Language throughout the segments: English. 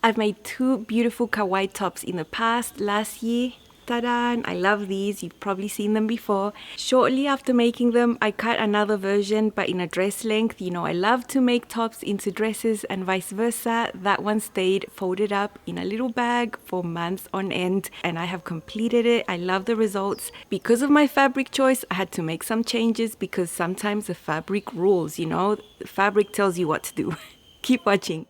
I've made two beautiful Kauai tops in the past, last year. Ta-da! I love these, you've probably seen them before. Shortly after making them, I cut another version, but in a dress length. You know, I love to make tops into dresses and vice versa. That one stayed folded up in a little bag for months on end, and I have completed it. I love the results. Because of my fabric choice, I had to make some changes because sometimes the fabric rules, you know? The fabric tells you what to do. Keep watching.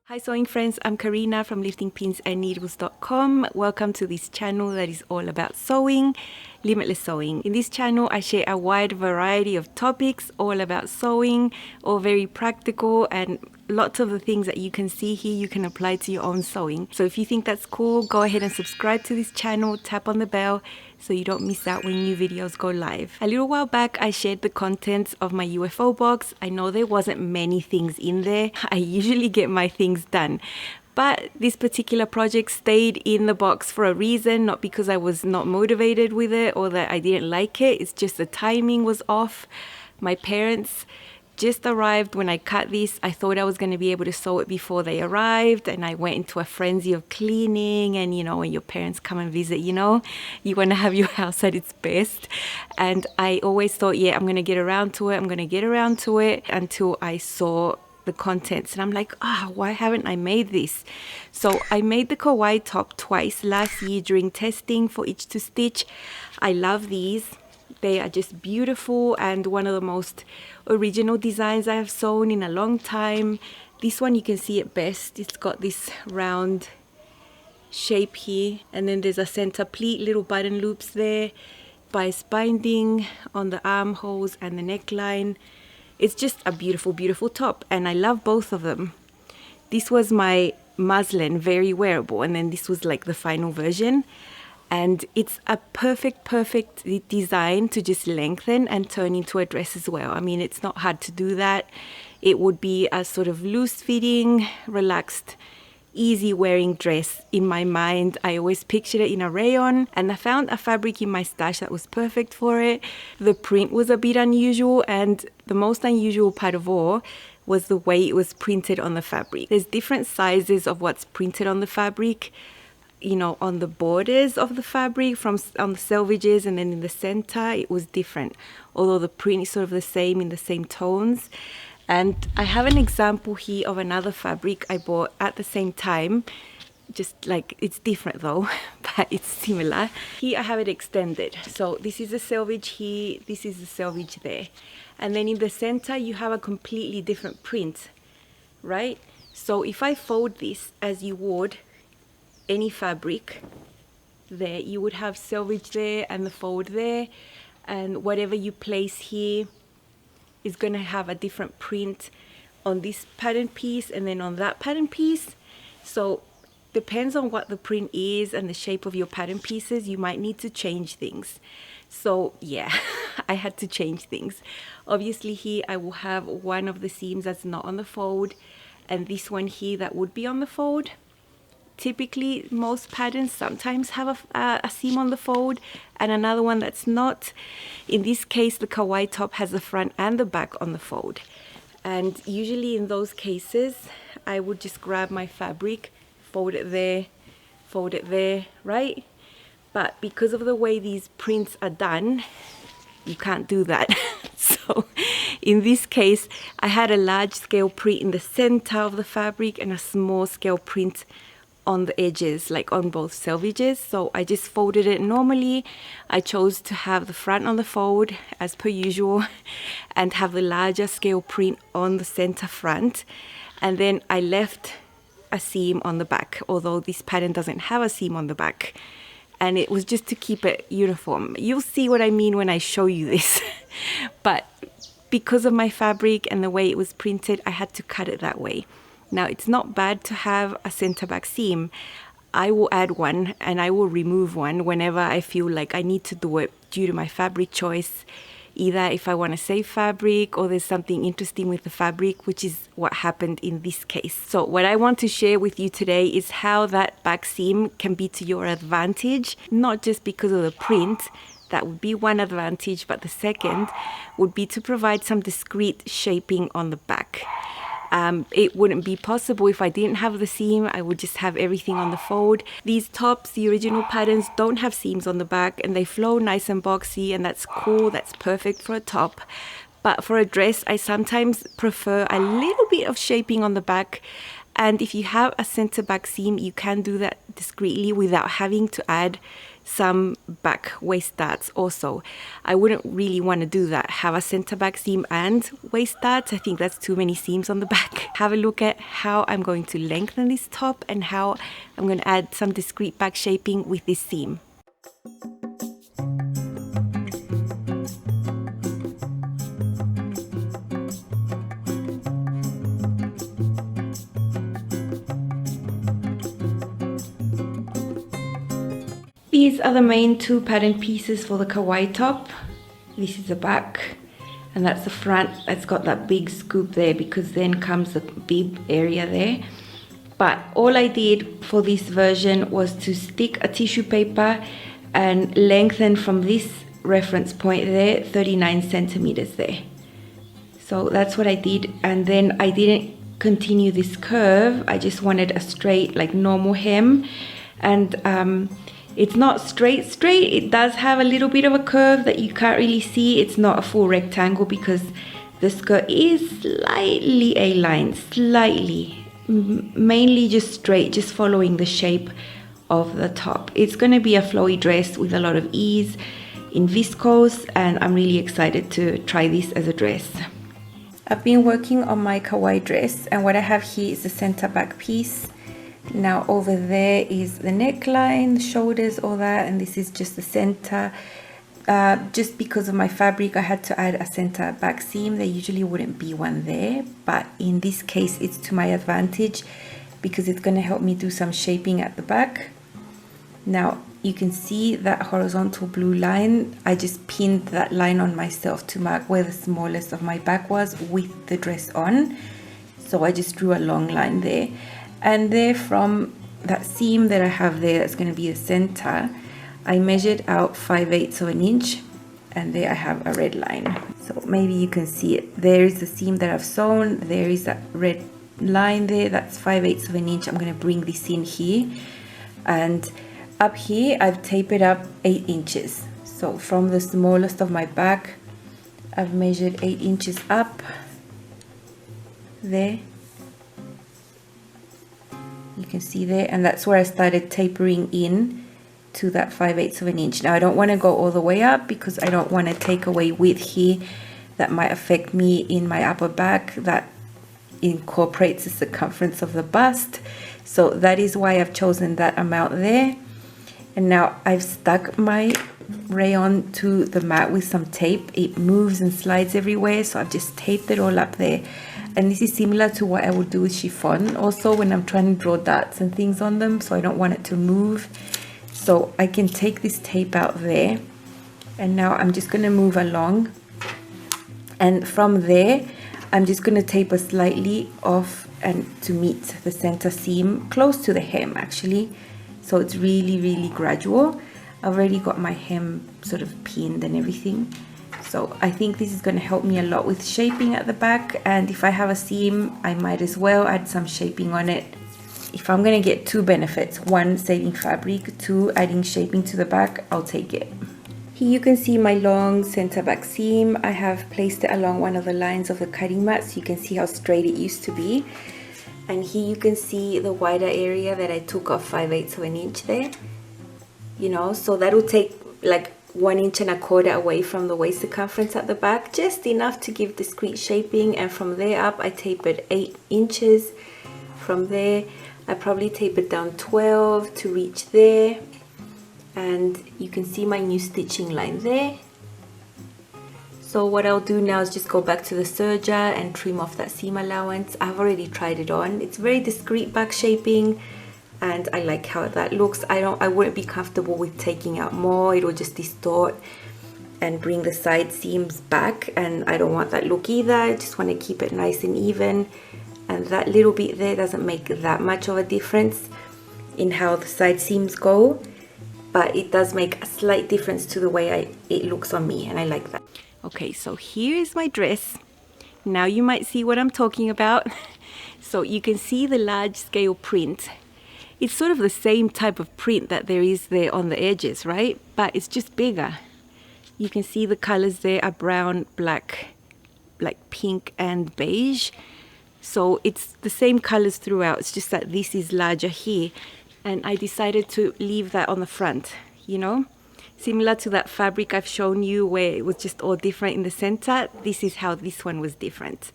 Hi sewing friends, I'm Karina from liftingpinsandneedles.com. Welcome to this channel that is all about sewing, limitless sewing. In this channel I share a wide variety of topics all about sewing, all very practical, and lots of the things that you can see here you can apply to your own sewing. So if you think that's cool, go ahead and subscribe to this channel, tap on the bell so you don't miss out when new videos go live. A little while back I shared the contents of my UFO box. I know there wasn't many things in there. I usually get my things done, but this particular project stayed in the box for a reason, not because I was not motivated with it or that I didn't like it. It's just the timing was off. My parents just arrived when I cut this. I thought I was going to be able to sew it before they arrived, and I went into a frenzy of cleaning. And you know, when your parents come and visit, you know, you want to have your house at its best. And I always thought, yeah, I'm going to get around to it. I'm going to get around to it, until I saw the contents and I'm like, why haven't I made this? So I made the Kauai top twice last year during testing for Itch to Stitch. I love these. They are just beautiful and one of the most original designs I have sewn in a long time. This one you can see it best. It's got this round shape here, and then there's a center pleat, little button loops there, bias binding on the armholes and the neckline. It's just a beautiful, beautiful top, and I love both of them. This was my muslin, very wearable, and then this was like the final version. And it's a perfect design to just lengthen and turn into a dress as well. I mean, it's not hard to do that. It would be a sort of loose fitting, relaxed, easy wearing dress. In my mind, I always pictured it in a rayon, and I found a fabric in my stash that was perfect for it. The print was a bit unusual, and the most unusual part of all was the way it was printed on the fabric. There's different sizes of what's printed on the fabric, you know, on the borders of the fabric, on the selvages, and then in the center it was different, although the print is sort of the same, in the same tones. And I have an example here of another fabric I bought at the same time, just like it's different though, but it's similar. Here I have it extended. So this is the selvage here, this is the selvage there. And then in the center you have a completely different print, right? So if I fold this as you would any fabric there, you would have selvage there and the fold there, and whatever you place here is going to have a different print on this pattern piece and then on that pattern piece. So depends on what the print is and the shape of your pattern pieces, you might need to change things. So yeah, I had to change things. Obviously here I will have one of the seams that's not on the fold, and this one here that would be on the fold. Typically most patterns sometimes have a seam on the fold and another one that's not. In this case the Kauai top has the front and the back on the fold, and usually in those cases I would just grab my fabric, fold it there, right? But because of the way these prints are done, you can't do that. So in this case I had a large scale print in the center of the fabric and a small scale print on the edges, like on both selvages. So I just folded it normally. I chose to have the front on the fold as per usual and have the larger scale print on the center front, and then I left a seam on the back, although this pattern doesn't have a seam on the back, and it was just to keep it uniform. You'll see what I mean when I show you this. But because of my fabric and the way it was printed, I had to cut it that way. Now it's not bad to have a center back seam. I will add one and I will remove one whenever I feel like I need to do it due to my fabric choice. Either if I want to save fabric or there's something interesting with the fabric, which is what happened in this case. So what I want to share with you today is how that back seam can be to your advantage, not just because of the print, That would be one advantage, but the second would be to provide some discreet shaping on the back. It wouldn't be possible if I didn't have the seam. I would just have everything on the fold. These tops, the original patterns, don't have seams on the back and they flow nice and boxy, and that's cool. That's perfect for a top. But for a dress, I sometimes prefer a little bit of shaping on the back. And if you have a center back seam, you can do that discreetly without having to add some back waist darts also. I wouldn't really want to do that, have a center back seam and waist darts. I think that's too many seams on the back. Have a look at how I'm going to lengthen this top and how I'm going to add some discreet back shaping with this seam. These are the main two pattern pieces for the Kauai top. This is the back and that's the front. It's got that big scoop there because then comes the bib area there. But all I did for this version was to stick a tissue paper and lengthen from this reference point there 39 centimeters there. So that's what I did, and then I didn't continue this curve. I just wanted a straight, like normal hem, and it's not straight, it does have a little bit of a curve that you can't really see. It's not a full rectangle because the skirt is slightly A-line, slightly, mainly just straight, just following the shape of the top. It's going to be a flowy dress with a lot of ease in viscose, and I'm really excited to try this as a dress. I've been working on my Kauai dress, and what I have here is the center back piece. Now over there is the neckline, the shoulders, all that, and this is just the center. Just because of my fabric, I had to add a center back seam. There usually wouldn't be one there, but in this case it's to my advantage because it's going to help me do some shaping at the back. Now you can see that horizontal blue line. I just pinned that line on myself to mark where the smallest of my back was with the dress on. So I just drew a long line there. And there from that seam that I have there, that's going to be the center, I measured out 5/8 of an inch, and there I have a red line. So maybe you can see it. There is the seam that I've sewn. There is that red line there. That's 5/8 of an inch. I'm going to bring this in here. And up here, I've tapered up 8 inches. So from the smallest of my back, I've measured 8 inches up there. You can see there, and that's where I started tapering in to that 5/8 of an inch. Now I don't want to go all the way up because I don't want to take away width here that might affect me in my upper back that incorporates the circumference of the bust. So that is why I've chosen that amount there. And now I've stuck my rayon to the mat with some tape. It moves and slides everywhere, so I've just taped it all up there. And this is similar to what I would do with chiffon also when I'm trying to draw dots and things on them, so I don't want it to move. So I can take this tape out there, and now I'm just going to move along, and from there I'm just going to taper slightly off and to meet the center seam close to the hem actually. So it's really gradual. I've already got my hem sort of pinned and everything. So I think this is going to help me a lot with shaping at the back, and if I have a seam I might as well add some shaping on it. If I'm going to get two benefits, one, saving fabric, two, adding shaping to the back, I'll take it. Here you can see my long center back seam. I have placed it along one of the lines of the cutting mat so you can see how straight it used to be. And here you can see the wider area that I took off 5/8 of an inch there. You know, so that'll take like 1 1/4 inch away from the waist circumference at the back, just enough to give discreet shaping. And from there up I tapered 8 inches. From there I probably tapered down 12 to reach there, and you can see my new stitching line there. So what I'll do now is just go back to the serger and trim off that seam allowance. I've already tried it on. It's very discreet back shaping, and I like how that looks. I wouldn't be comfortable with taking out more. It'll just distort and bring the side seams back, and I don't want that look either. I just want to keep it nice and even, and that little bit there doesn't make that much of a difference in how the side seams go. but it does make a slight difference to the way it looks on me, and I like that. Okay, so here is my dress. Now you might see what I'm talking about. So you can see the large scale print. It's sort of the same type of print that there is there on the edges, right? But it's just bigger. You can see the colors there are brown, black, like pink and beige. So it's the same colors throughout. It's just that this is larger here. And I decided to leave that on the front, you know? Similar to that fabric I've shown you where it was just all different in the center. This is how this one was different.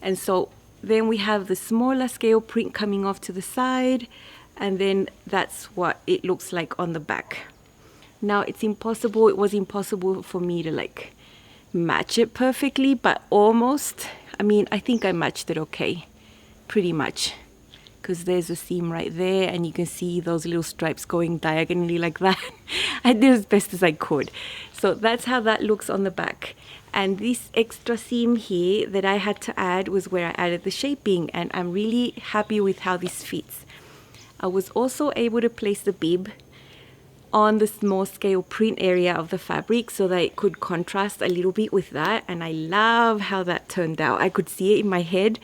And so then we have the smaller scale print coming off to the side. And then that's what it looks like on the back. Now it was impossible for me to like match it perfectly, but almost. I mean, I think I matched it okay, pretty much. Because there's a seam right there and you can see those little stripes going diagonally like that. I did as best as I could. So that's how that looks on the back. And this extra seam here that I had to add was where I added the shaping, and I'm really happy with how this fits. I was also able to place the bib on the small scale print area of the fabric so that it could contrast a little bit with that, and I love how that turned out. I could see it in my head,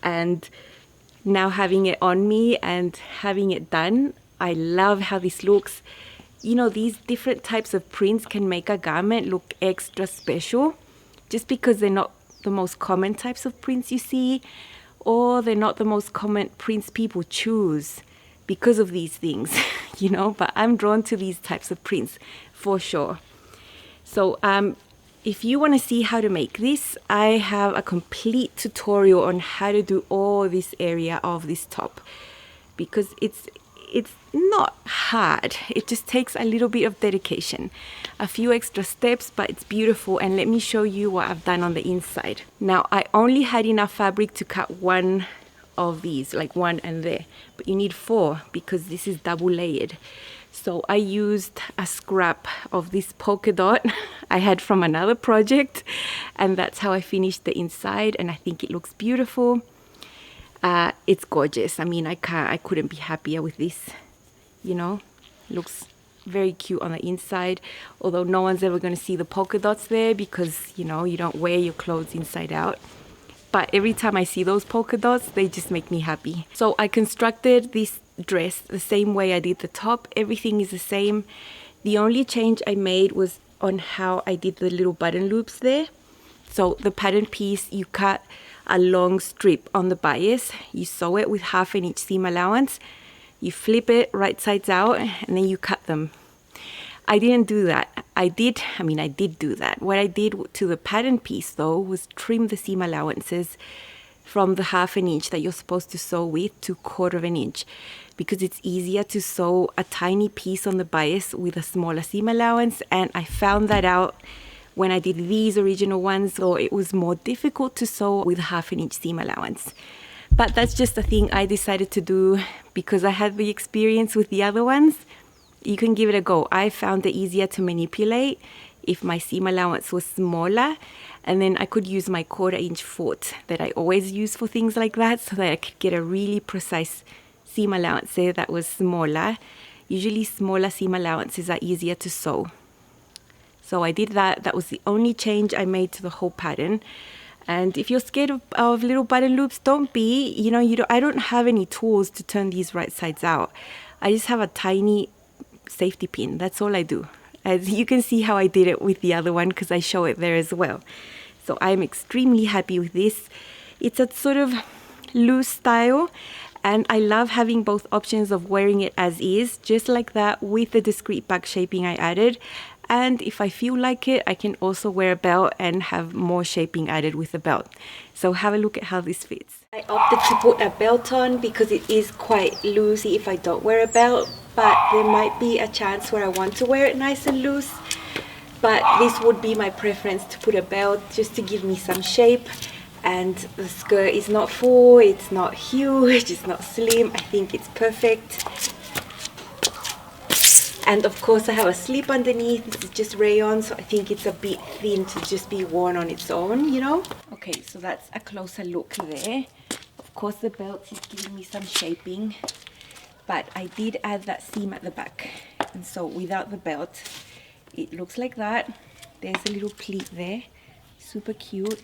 and now having it on me and having it done, I love how this looks. You know, these different types of prints can make a garment look extra special just because they're not the most common types of prints you see, or they're not the most common prints people choose because of these things, you know, but I'm drawn to these types of prints for sure. So if you want to see how to make this, I have a complete tutorial on how to do all this area of this top, because it's not hard. It just takes a little bit of dedication, a few extra steps, but it's beautiful. And let me show you what I've done on the inside. Now I only had enough fabric to cut one of these, like one and there, but you need 4 because this is double layered. So I used a scrap of this polka dot I had from another project, and that's how I finished the inside, and I think it looks beautiful. It's gorgeous. I mean, I couldn't be happier with this, you know. It looks very cute on the inside, although no one's ever going to see the polka dots there because, you know, you don't wear your clothes inside out. But every time I see those polka dots, they just make me happy. So I constructed this dress the same way I did the top. Everything is the same. The only change I made was on how I did the little button loops there. So the pattern piece, you cut a long strip on the bias. You sew it with 1/2 inch seam allowance. You flip it right sides out, and then you cut them. I didn't do that. I did do that. What I did to the pattern piece though was trim the seam allowances from the 1/2 inch that you're supposed to sew with to 1/4 inch, because it's easier to sew a tiny piece on the bias with a smaller seam allowance. And I found that out when I did these original ones, so it was more difficult to sew with a 1/2 inch seam allowance. But that's just a thing I decided to do because I had the experience with the other ones. You can give it a go. I found it easier to manipulate if my seam allowance was smaller, and then I could use my 1/4 inch foot that I always use for things like that, so that I could get a really precise seam allowance there that was smaller. Usually smaller seam allowances are easier to sew. So I did that. That was the only change I made to the whole pattern. And if you're scared of little button loops, don't be. You know, I don't have any tools to turn these right sides out. I just have a tiny safety pin. That's all I do. As you can see how I did it with the other one, because I show it there as well. So I'm extremely happy with this. It's a sort of loose style, and I love having both options of wearing it as is, just like that, with the discreet back shaping I added. And if I feel like it, I can also wear a belt and have more shaping added with the belt. So have a look at how this fits. I opted to put a belt on because it is quite loosey if I don't wear a belt, but there might be a chance where I want to wear it nice and loose. But this would be my preference, to put a belt just to give me some shape. And the skirt is not full, it's not huge, it's not slim. I think it's perfect. And of course I have a slip underneath. This is just rayon, so I think it's a bit thin to just be worn on its own, you know. Okay, so that's a closer look there. Of course the belt is giving me some shaping, but I did add that seam at the back. And so without the belt, it looks like that. There's a little pleat there, super cute.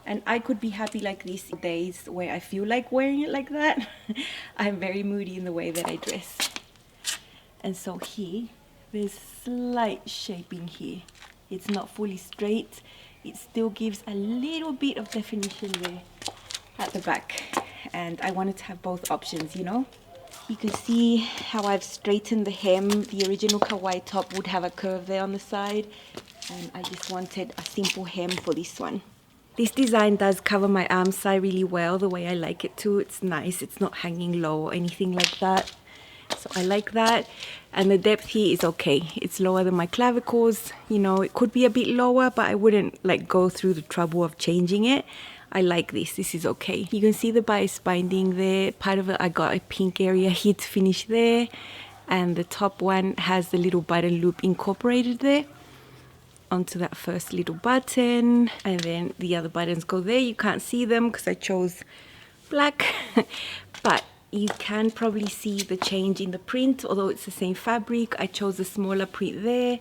And I could be happy like this days where I feel like wearing it like that. I'm very moody in the way that I dress. And so here, there's slight shaping here. It's not fully straight. It still gives a little bit of definition there at the back. And I wanted to have both options, you know. You can see how I've straightened the hem. The original Kauai top would have a curve there on the side. And I just wanted a simple hem for this one. This design does cover my arm side really well, the way I like it to. It's nice, it's not hanging low or anything like that. So I like that. And the depth here is okay. It's lower than my clavicles. You know, it could be a bit lower, but I wouldn't like go through the trouble of changing it. I like this is okay. You can see the bias binding there. Part of it, I got a pink area here to finish there. And the top one has the little button loop incorporated there onto that first little button, and then the other buttons go there. You can't see them because I chose black, but you can probably see the change in the print, although it's the same fabric. I chose a smaller print there,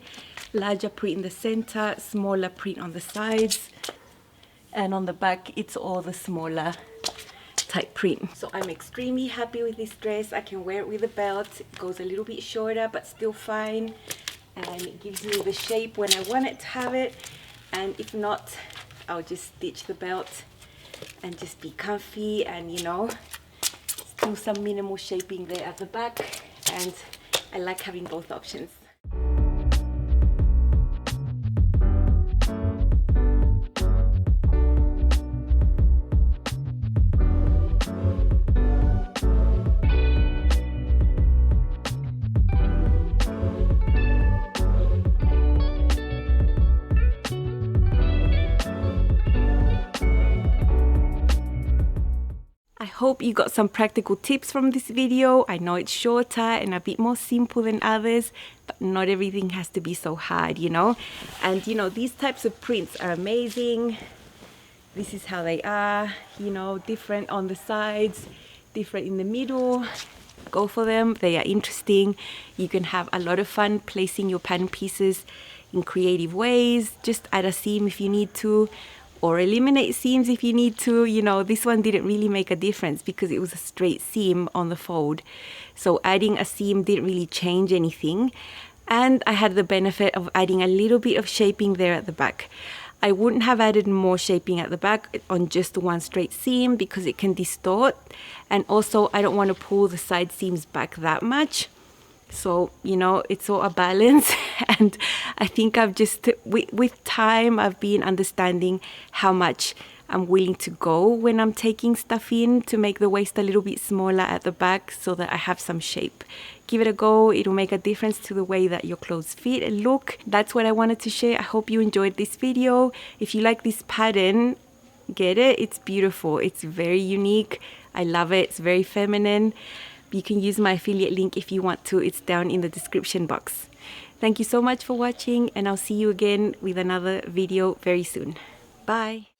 larger print in the center, smaller print on the sides, and on the back it's all the smaller type print. So I'm extremely happy with this dress. I can wear it with a belt. It goes a little bit shorter but still fine. And it gives me the shape when I want it to have it, and if not, I'll just stitch the belt and just be comfy, and you know, still some minimal shaping there at the back. And I like having both options. I hope you got some practical tips from this video. I know it's shorter and a bit more simple than others, but not everything has to be so hard, you know. And you know, these types of prints are amazing. This is how they are, you know, different on the sides, different in the middle. Go for them, they are interesting. You can have a lot of fun placing your pattern pieces in creative ways. Just add a seam if you need to, or eliminate seams if you need to. You know, this one didn't really make a difference because it was a straight seam on the fold. So adding a seam didn't really change anything. And I had the benefit of adding a little bit of shaping there at the back. I wouldn't have added more shaping at the back on just one straight seam because it can distort. And also I don't want to pull the side seams back that much. So, you know, it's all a balance. And I think I've just, with time, I've been understanding how much I'm willing to go when I'm taking stuff in to make the waist a little bit smaller at the back so that I have some shape. Give it a go. It'll make a difference to the way that your clothes fit and look. That's what I wanted to share. I hope you enjoyed this video. If you like this pattern, get it. It's beautiful. It's very unique. I love it. It's very feminine. You can use my affiliate link if you want to. It's down in the description box. Thank you so much for watching, and I'll see you again with another video very soon. Bye.